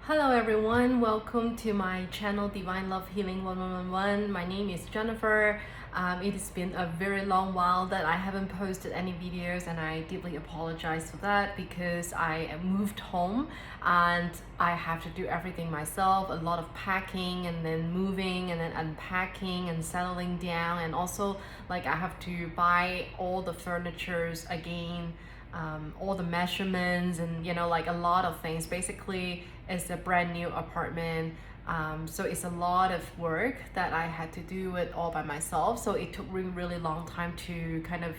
Hello everyone, welcome to my channel Divine Love Healing 1111. My name is Jennifer. It has been a very long while that I haven't posted any videos, and I deeply apologize for that because I moved home and I have to do everything myself, a lot of packing and then moving and then unpacking and settling down, and also like I have to buy all the furnitures again, all the measurements, and like a lot of things. Basically it's a brand new apartment, so it's a lot of work that I had to do it all by myself. So it took me really long time to kind of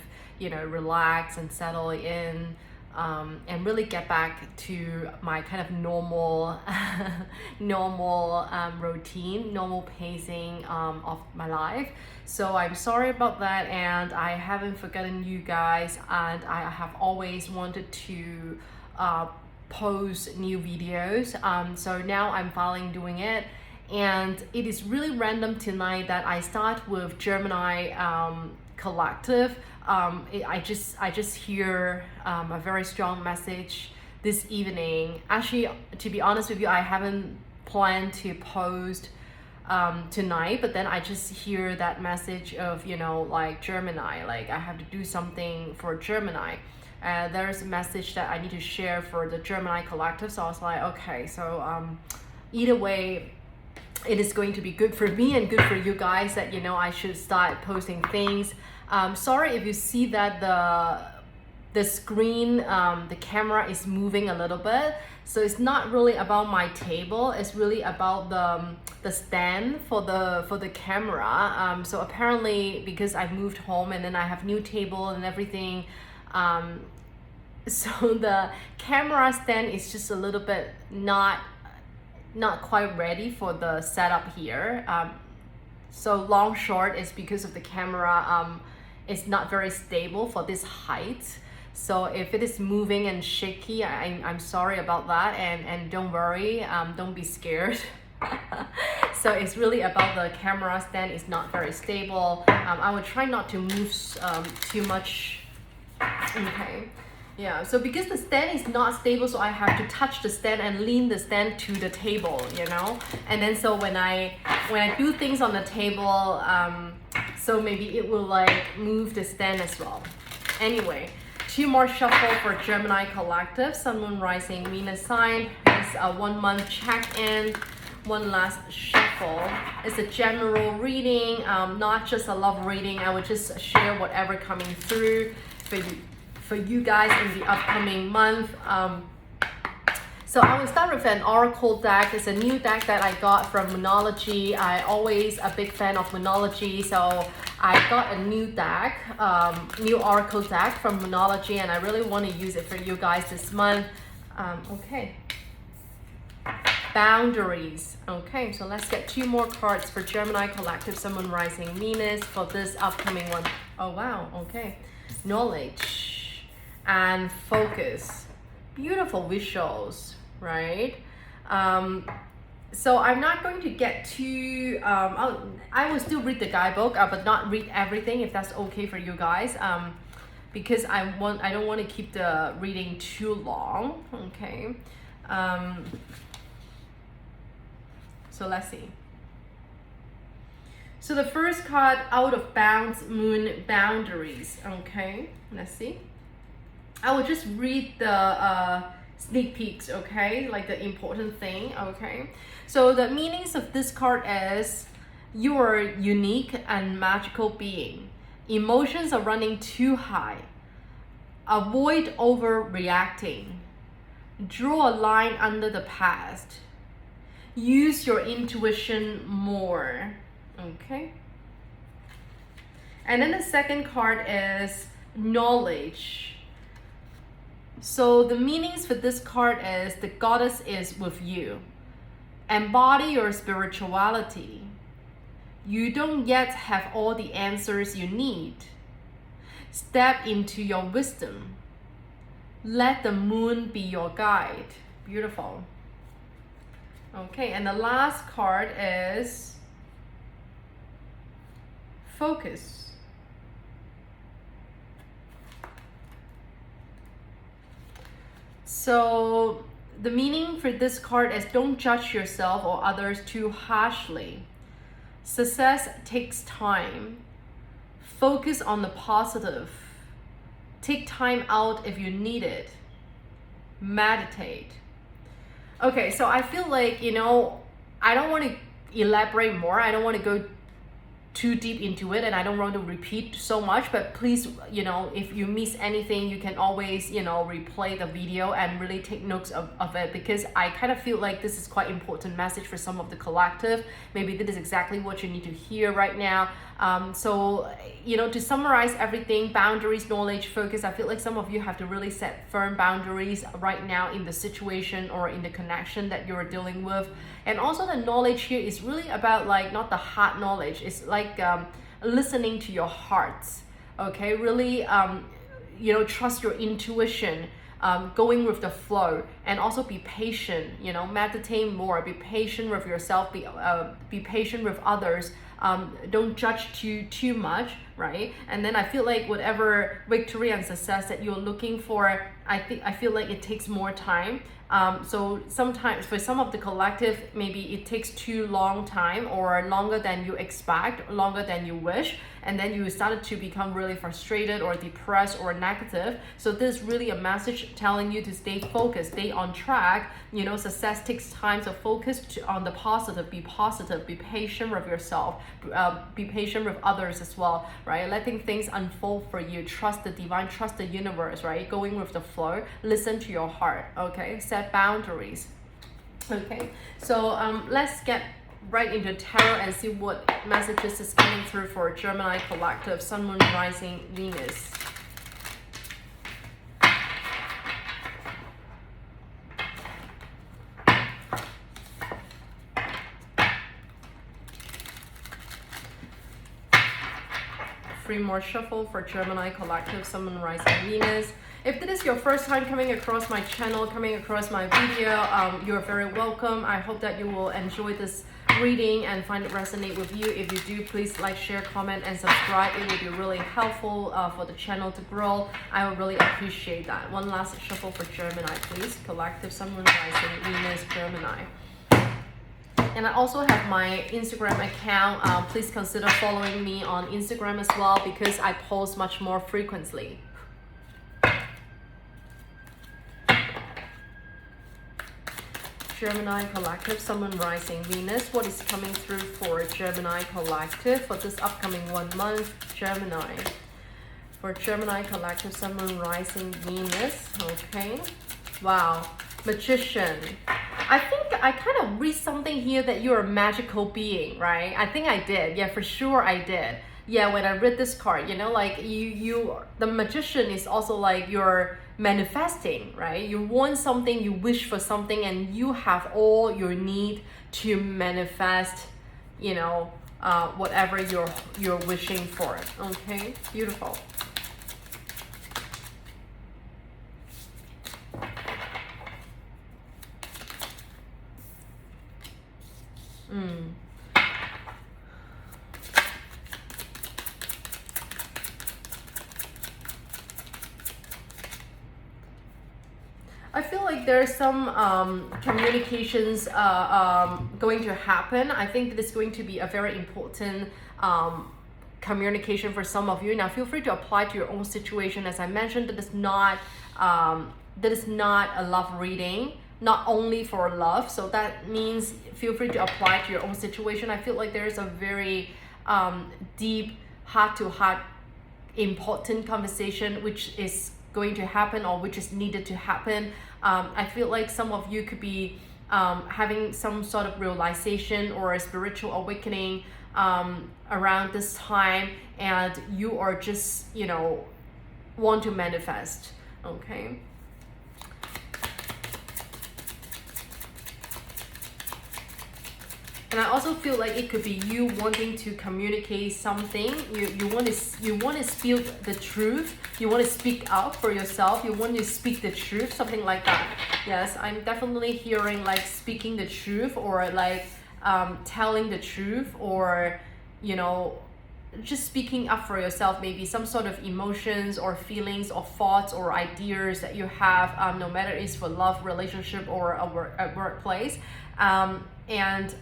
relax and settle in, and really get back to my kind of normal routine, normal pacing of my life. So I'm sorry about that, and I haven't forgotten you guys, and I have always wanted to post new videos. So now I'm finally doing it, and it is really random tonight that I start with Gemini collective. I just hear a very strong message this evening. Actually, to be honest with you, I haven't planned to post tonight, but then I just hear that message of like Gemini, like I have to do something for Gemini. There's a message that I need to share for the Gemini collective. So I was like, okay, so either way, it is going to be good for me and good for you guys that I should start posting things. Sorry if you see that the screen, the camera is moving a little bit. So it's not really about my table, it's really about the stand for the camera. So apparently because I moved home and then I have new table and everything, so the camera stand is just a little bit not quite ready for the setup here. So long short is because of the camera, it's not very stable for this height. So if it is moving and shaky, I'm sorry about that, and don't worry, don't be scared. So it's really about the camera stand is not very stable. I will try not to move too much. Okay, yeah, so because the stand is not stable, so I have to touch the stand and lean the stand to the table, and then so when I do things on the table, so maybe it will like move the stand as well. Anyway, two more shuffle for Gemini collective, Sun, Moon, Rising, Venus sign. It's a 1 month check-in. One last shuffle. It's a general reading, not just a love reading. I would just share whatever coming through for you guys in the upcoming month. So I will start with an oracle deck. It's a new deck that I got from Moonology. I always a big fan of Moonology, so I got a new deck, new oracle deck from Moonology, and I really want to use it for you guys this month. Okay. Boundaries. Okay, so let's get two more cards for Gemini collective, Sun, Moon, Rising, Venus for this upcoming one. Oh wow, okay. Knowledge and focus. Beautiful visuals, right? So I'm not going to get too I will still read the guidebook, but not read everything, if that's okay for you guys, because I don't want to keep the reading too long. Okay. So let's see. So the first card, out of bounds, moon, boundaries. Okay, let's see. I will just read the sneak peeks, okay, like the important thing. Okay, so the meanings of this card is: you are a unique and magical being. Emotions are running too high. Avoid overreacting. Draw a line under the past. Use your intuition more. Okay, and then the second card is knowledge. So the meanings for this card is: the goddess is with you. Embody your spirituality. You don't yet have all the answers you need. Step into your wisdom. Let the moon be your guide. Beautiful. Okay, and the last card is focus. So the meaning for this card is don't judge yourself or others too harshly. Success takes time. Focus on the positive. Take time out if you need it. Meditate. Okay, so I feel like, I don't want to elaborate more. I don't want to go too deep into it, and I don't want to repeat so much, but please, if you miss anything, you can always, replay the video and really take notes of it, because I kind of feel like this is quite important message for some of the collective. Maybe this is exactly what you need to hear right now. So, to summarize everything, boundaries, knowledge, focus, I feel like some of you have to really set firm boundaries right now in the situation or in the connection that you're dealing with. And also the knowledge here is really about like not the hard knowledge. It's like listening to your heart. Okay, really, trust your intuition. Going with the flow, and also be patient. Meditate more. Be patient with yourself. Be patient with others. Don't judge too much, right? And then I feel like whatever victory and success that you're looking for, I feel like it takes more time. So sometimes for some of the collective, maybe it takes too long time, or longer than you expect, longer than you wish, and then you started to become really frustrated or depressed or negative. So this is really a message telling you to stay focused, stay on track. Success takes time, so focus on the positive, be patient with yourself, be patient with others as well, right? Letting things unfold for you, trust the divine, trust the universe, right? Going with the flow, listen to your heart, okay? Set boundaries. Okay, so let's get right into tarot and see what messages is coming through for Gemini collective, Sun, Moon, Rising, Venus. Three more shuffle for Gemini collective, Sun, Moon, Rising, Venus. If this is your first time coming across my channel, coming across my video, you're very welcome. I hope that you will enjoy this reading and find it resonate with you. If you do, please like, share, comment, and subscribe. It will be really helpful for the channel to grow. I would really appreciate that. One last shuffle for Gemini, please. Collective, Sun, Moon, Rising, Venus, Gemini. And I also have my Instagram account. Please consider following me on Instagram as well, because I post much more frequently. Gemini collective, Sun, Moon, Rising, Venus. What is coming through for Gemini collective for this upcoming 1 month? Gemini. For Gemini collective, Sun, Moon, Rising, Venus. Okay. Wow. Magician. I think I kind of read something here that you're a magical being, right? I think I did. Yeah, for sure I did. Yeah, when I read this card, like the magician is also like you're manifesting, right? You want something, you wish for something, and you have all your need to manifest, whatever you're wishing for. Okay, beautiful. I feel like there's some communications going to happen. I think this is going to be a very important communication for some of you. Now feel free to apply to your own situation. As I mentioned, that is not a love reading, not only for love. So that means feel free to apply to your own situation. I feel like there's a very deep, heart-to-heart, important conversation which is going to happen, or which is needed to happen. I feel like some of you could be having some sort of realization or a spiritual awakening around this time, and you are just want to manifest. Okay. And I also feel like it could be you wanting to communicate something. You want to speak the truth. You want to speak up for yourself. You want to speak the truth, something like that. Yes, I'm definitely hearing like speaking the truth, or like telling the truth, or just speaking up for yourself, maybe some sort of emotions or feelings or thoughts or ideas that you have, no matter it's for love, relationship, or a workplace. And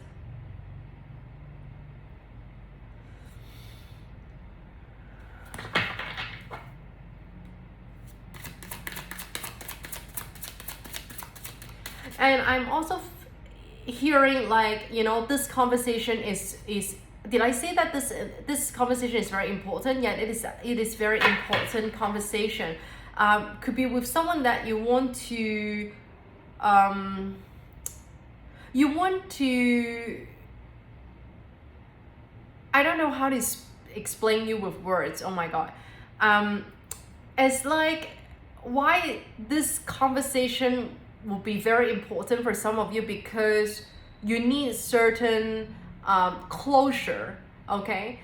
I'm also hearing, like, you know, this conversation is did I say that this conversation is very important? Yeah, it is very important conversation. Could be with someone that you want to I don't know how to explain you with words. Oh my god. It's like, why this conversation will be very important for some of you, because you need certain closure. Okay,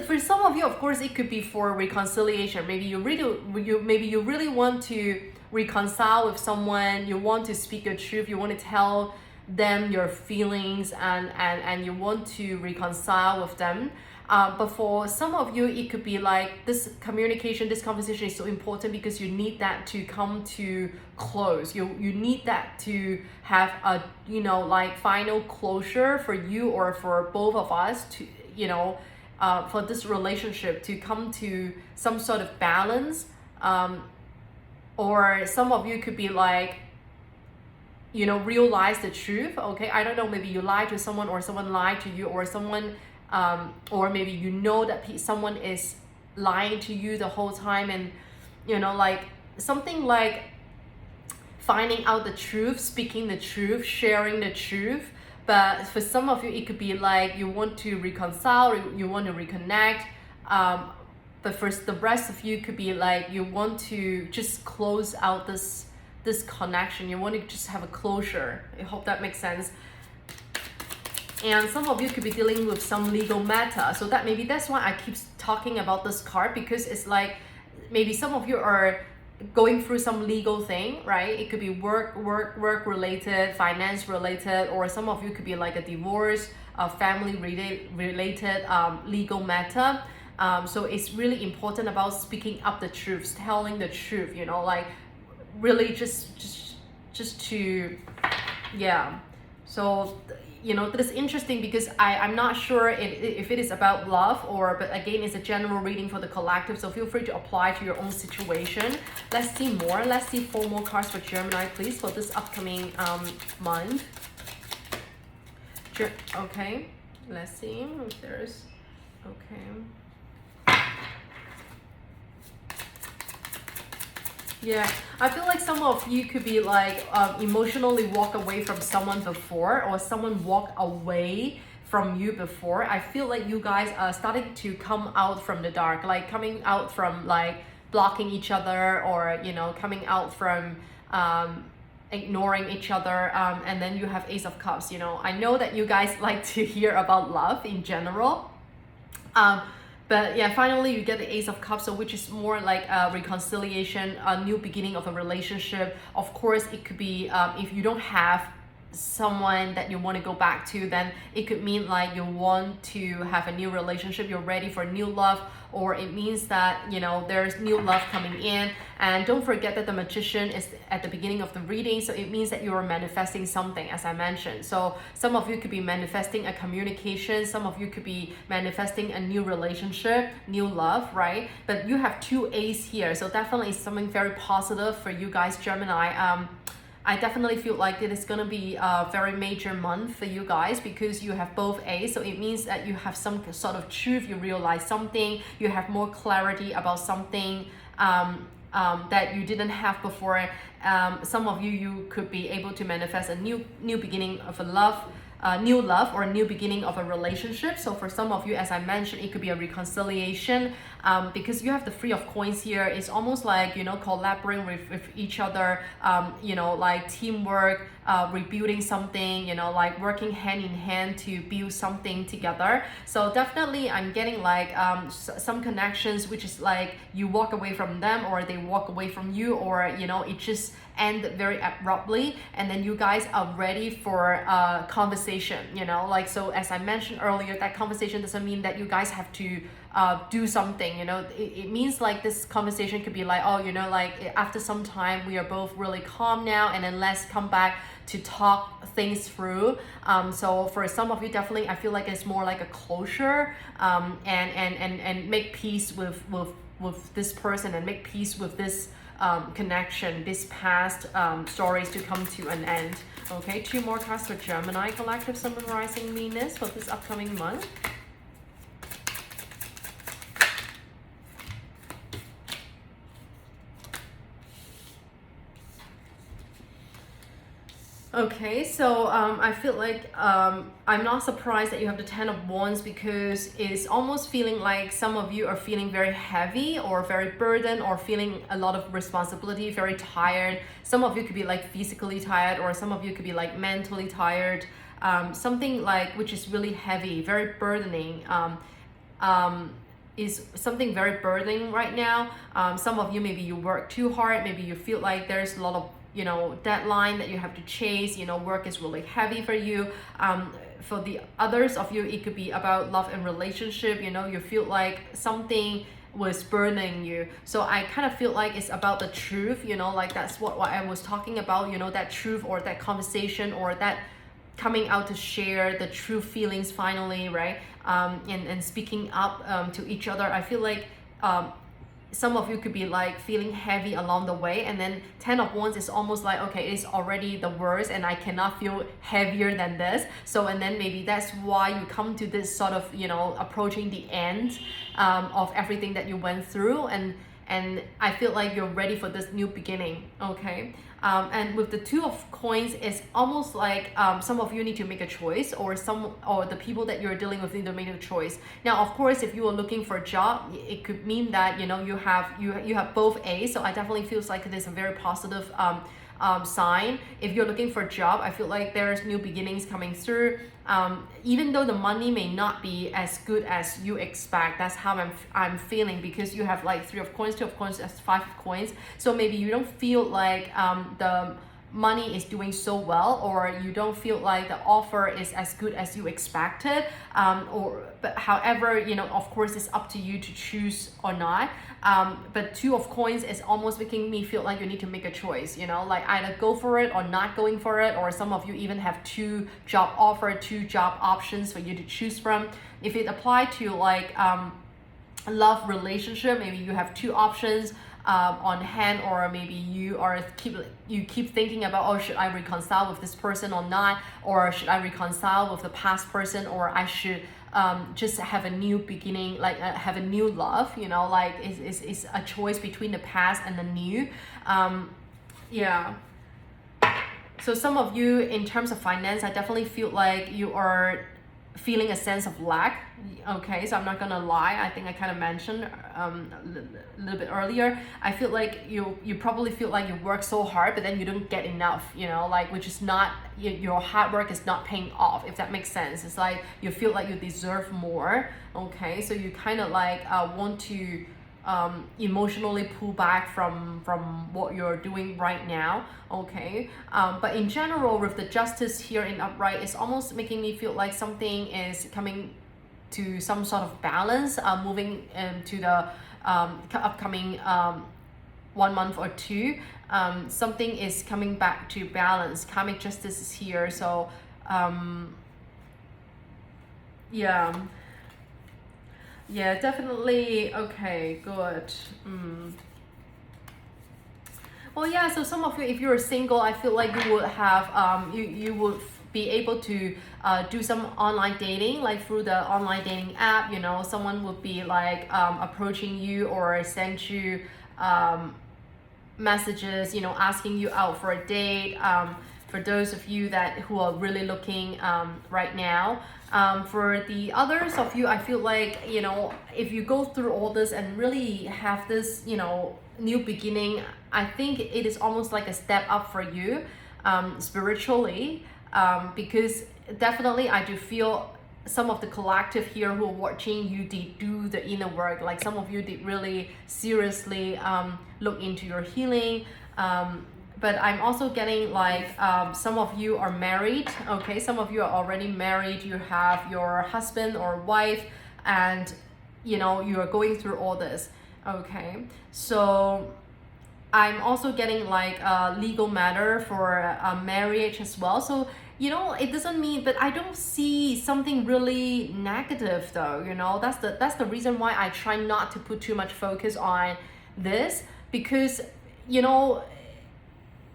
for some of you, of course, it could be for reconciliation. Maybe you really want to reconcile with someone. You want to speak your truth. You want to tell them your feelings, and you want to reconcile with them. But for some of you, it could be like this communication, this conversation is so important because you need that to come to close. You need that to have a, you know, like final closure for you or for both of us to, you know, for this relationship to come to some sort of balance. Or some of you could be like, you know, realize the truth. Okay, I don't know, maybe you lied to someone, or someone lied to you, or someone or maybe you know that someone is lying to you the whole time, and you know, like something like finding out the truth, speaking the truth, sharing the truth. But for some of you, it could be like you want to reconcile, you want to reconnect. But for the rest of you, could be like you want to just close out this connection. You want to just have a closure. I hope that makes sense. And some of you could be dealing with some legal matter. So that maybe that's why I keep talking about this card, because it's like maybe some of you are going through some legal thing, right? It could be work related, finance related, or some of you could be like a divorce, family related legal matter. So it's really important about speaking up the truth, telling the truth, you know, like really just to, yeah. So, you know, that is interesting because I'm not sure if it is about love, or, but again, it's a general reading for the collective, so feel free to apply to your own situation. Let's see more. Let's see 4 more cards for Gemini, please, for this upcoming month. Okay, let's see if there's, okay. Yeah, I feel like some of you could be like emotionally walk away from someone before, or someone walk away from you before. I feel like you guys are starting to come out from the dark, like coming out from like blocking each other, or you know, coming out from ignoring each other. And then you have Ace of Cups. You know, I know that you guys like to hear about love in general. But yeah, finally you get the Ace of Cups, so which is more like a reconciliation, a new beginning of a relationship. Of course, it could be if you don't have someone that you want to go back to, then it could mean like you want to have a new relationship, you're ready for new love, or it means that, you know, there's new love coming in. And don't forget that the Magician is at the beginning of the reading, so it means that you are manifesting something, as I mentioned. So some of you could be manifesting a communication, some of you could be manifesting a new relationship, new love, right? But you have 2 A's here, so definitely it's something very positive for you guys, Gemini. I definitely feel like it is going to be a very major month for you guys, because you have both A's. So it means that you have some sort of truth, you realize something, you have more clarity about something that you didn't have before. Some of you could be able to manifest a new beginning of a love, new love, or a new beginning of a relationship. So for some of you, as I mentioned, it could be a reconciliation, because you have the 3 of Coins here. It's almost like, you know, collaborating with each other, you know, like teamwork, rebuilding something, you know, like working hand in hand to build something together. So definitely I'm getting like some connections, which is like you walk away from them, or they walk away from you, or, you know, it just end very abruptly, and then you guys are ready for a conversation, you know, like, so as I mentioned earlier, that conversation doesn't mean that you guys have to do something, you know. It means like this conversation could be like, oh, you know, like after some time we are both really calm now, and then let's come back to talk things through. So for some of you, definitely I feel like it's more like a closure, and make peace with this person, and make peace with this connection, this past stories to come to an end. Okay, 2 more cards for Gemini collective, Sun, Moon, Rising, Venus for this upcoming month. Okay, so I feel like I'm not surprised that you have the 10 of Wands, because it's almost feeling like some of you are feeling very heavy or very burdened, or feeling a lot of responsibility, very tired. Some of you could be like physically tired, or some of you could be like mentally tired. Something like which is really heavy, very burdening. Is something very burdening right now. Some of you, maybe you work too hard, maybe you feel like there's a lot of, you know, deadline that you have to chase, you know, work is really heavy for you. For the others of you, it could be about love and relationship, you know, you feel like something was burning you. So I kind of feel like it's about the truth, you know, like that's what I was talking about, you know, that truth, or that conversation, or that coming out to share the true feelings finally, right? And speaking up to each other. I feel like some of you could be like feeling heavy along the way, and then 10 of Wands is almost like, okay, it's already the worst and I cannot feel heavier than this. So, and then maybe that's why you come to this sort of, you know, approaching the end of everything that you went through, and I feel like you're ready for this new beginning. Okay. And with the 2 of Coins, it's almost like some of you need to make a choice, or the people that you're dealing with need to make a choice. Now, of course, if you are looking for a job, it could mean that, you know, you have both A's. So I definitely feels like there's a very positive sign. If you're looking for a job, I feel like there's new beginnings coming through. Even though the money may not be as good as you expect, that's how I'm feeling, because you have like 3 of Coins, 2 of Coins, that's 5 of Coins. So maybe you don't feel like the money is doing so well, or you don't feel like the offer is as good as you expected, but however, you know, of course it's up to you to choose or not. But 2 of Coins is almost making me feel like you need to make a choice, you know, like either go for it or not going for it, or some of you even have 2 job offer, 2 job options for you to choose from. If it apply to like love relationship, maybe you have 2 options on hand, or maybe you keep thinking about, oh, should I reconcile with this person or not, or should I reconcile with the past person, or I should just have a new beginning, like have a new love, you know, like it's a choice between the past and the new. Yeah. So some of you, in terms of finance, I definitely feel like you are feeling a sense of lack. Okay, so I'm not gonna lie, I think I kind of mentioned a little bit earlier, I feel like you probably feel like you work so hard, but then you don't get enough, you know, like, which is not, your hard work is not paying off, if that makes sense. It's like you feel like you deserve more. Okay, so you kind of like want to emotionally pull back from what you're doing right now. Okay, but in general, with the Justice here in upright, it's almost making me feel like something is coming to some sort of balance, moving to the upcoming 1 month or 2. Something is coming back to balance. Karmic Justice is here, so yeah, definitely. Okay, good. Well, yeah, so some of you, if you're single, I feel like you would have you would be able to do some online dating, like through the online dating app, you know, someone would be like approaching you or send you messages, you know, asking you out for a date. For those of you who are really looking right now. For the others of you, I feel like, you know, if you go through all this and really have this, you know, new beginning, I think it is almost like a step up for you spiritually, because definitely I do feel some of the collective here who are watching, you did do the inner work. Like some of you did really seriously look into your healing, but I'm also getting like some of you are married, okay? Some of you are already married, you have your husband or wife, and you know, you are going through all this, okay? So I'm also getting like a legal matter for a marriage as well. So, you know, it doesn't mean, but I don't see something really negative though, you know. That's the reason why I try not to put too much focus on this, because, you know,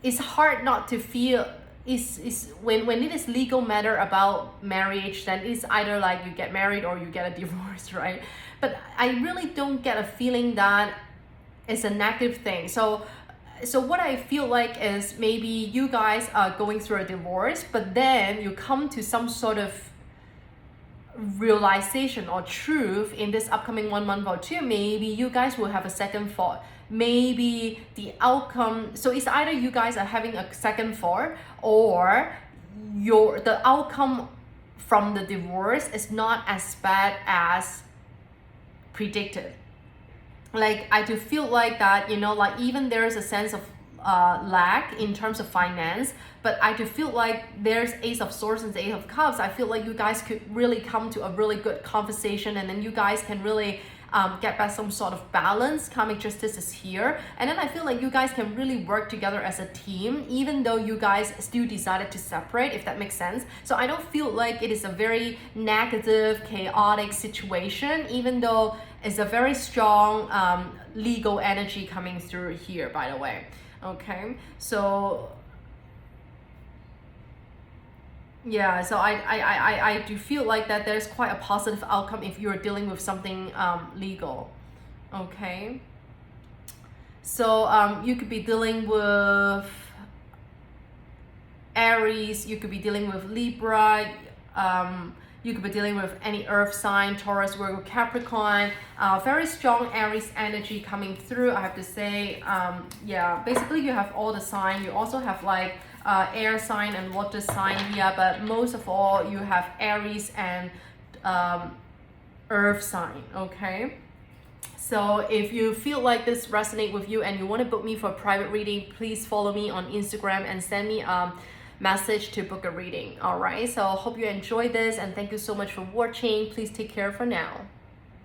it's hard not to feel is when it is legal matter about marriage, then it's either like you get married or you get a divorce, right? But I really don't get a feeling that it's a negative thing. So what I feel like is maybe you guys are going through a divorce, but then you come to some sort of realization or truth in this upcoming 1 month or two. Maybe you guys will have a second thought. Maybe the outcome, so it's either you guys are having a second thought, or the outcome from the divorce is not as bad as predicted. Like, I do feel like that, you know, like even there is a sense of lack in terms of finance, but I do feel like there's Ace of Swords and Ace of Cups. I feel like you guys could really come to a really good conversation, and then you guys can really get back some sort of balance. Karmic Justice is here, and then I feel like you guys can really work together as a team, even though you guys still decided to separate, if that makes sense. So I don't feel like it is a very negative, chaotic situation, even though it's a very strong legal energy coming through here, by the way. Okay, so yeah, so I do feel like that there's quite a positive outcome if you're dealing with something legal. Okay, so you could be dealing with Aries, you could be dealing with Libra, you could be dealing with any earth sign, Taurus, Virgo, Capricorn. Very strong Aries energy coming through, I have to say. Yeah, basically you have all the sign. You also have like air sign and water sign here, but most of all you have Aries and earth sign, okay? So if you feel like this resonate with you and you want to book me for a private reading, please follow me on Instagram and send me message to book a reading. All right, so hope you enjoyed this, and thank you so much for watching. Please take care for now.